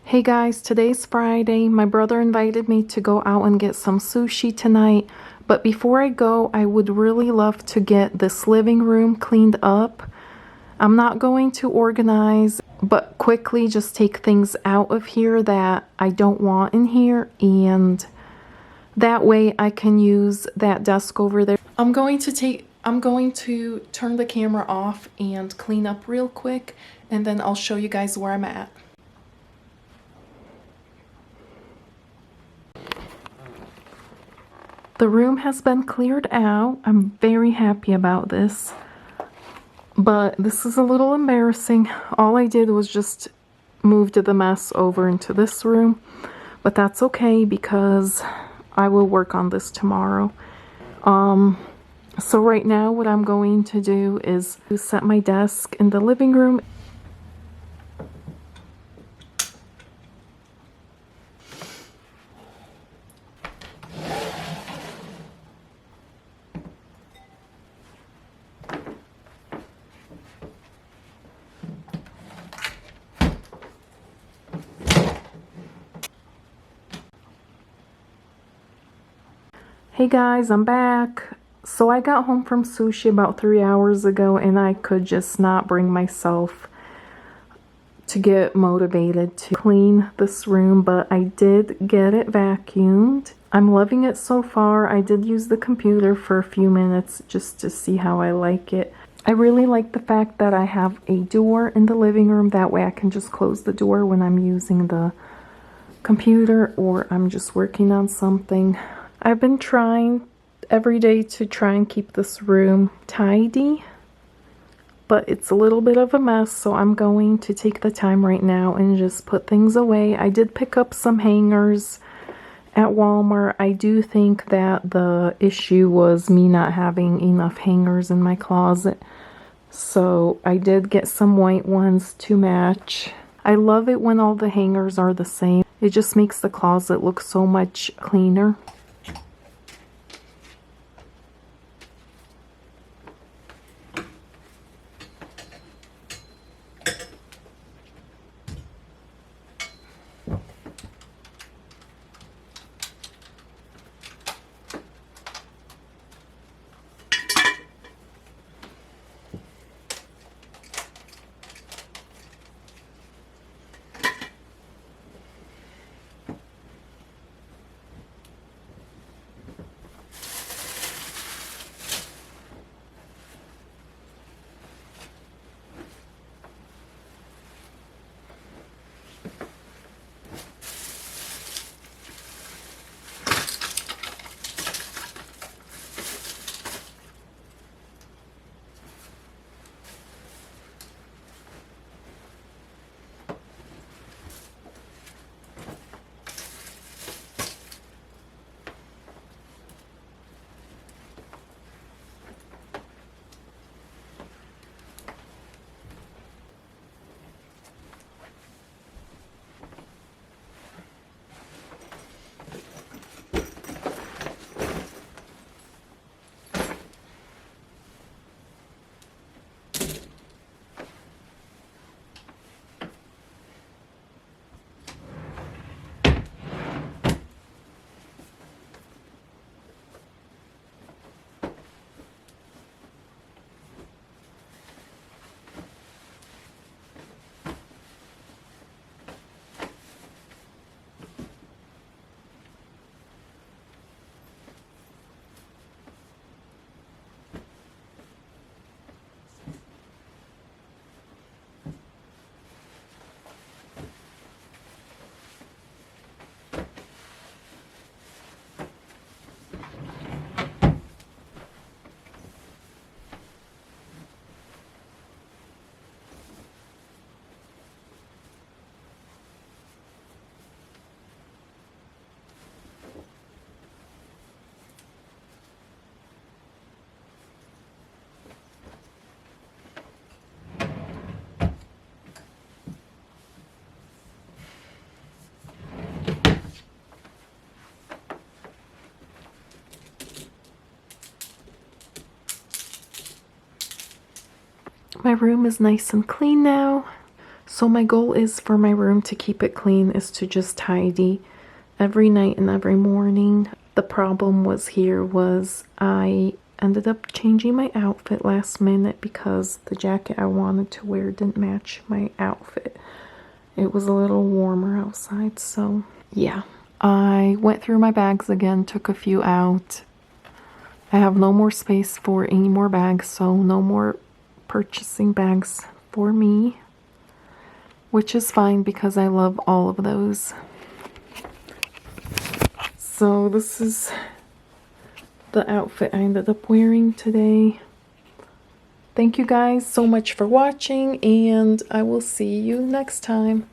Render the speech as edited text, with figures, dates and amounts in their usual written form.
Hey guys, today's Friday. My brother invited me to go out and get some sushi tonight. But before I go, I would really love to get this living room cleaned up. I'm not going to organize, but quickly just take things out of here that I don't want in here. And that way I can use that desk over there. I'm going to turn the camera off and clean up real quick. And then I'll show you guys where I'm at. The room has been cleared out. I'm very happy about this, but this is a little embarrassing. All I did was just move the mess over into this room, but that's okay because I will work on this tomorrow. So right now what I'm going to do is set my desk in the living room. Hey guys, I'm back. So I got home from sushi about 3 hours ago and I could just not bring myself to get motivated to clean this room, but I did get it vacuumed. I'm loving it so far. I did use the computer for a few minutes just to see how I like it. I really like the fact that I have a door in the living room. That way I can just close the door when I'm using the computer or I'm just working on something. I've been trying every day to try and keep this room tidy, but it's a little bit of a mess, so I'm going to take the time right now and just put things away. I did pick up some hangers at Walmart. I do think that the issue was me not having enough hangers in my closet, so I did get some white ones to match. I love it when all the hangers are the same. It just makes the closet look so much cleaner. My room is nice and clean now. So my goal is for my room to keep it clean is to just tidy every night and every morning. The problem was I ended up changing my outfit last minute because the jacket I wanted to wear didn't match my outfit. It was a little warmer outside, so yeah. I went through my bags again, took a few out. I have no more space for any more bags, so no more purchasing bags for me, which is fine because I love all of those. So this is the outfit I ended up wearing today. Thank you guys so much for watching, and I will see you next time.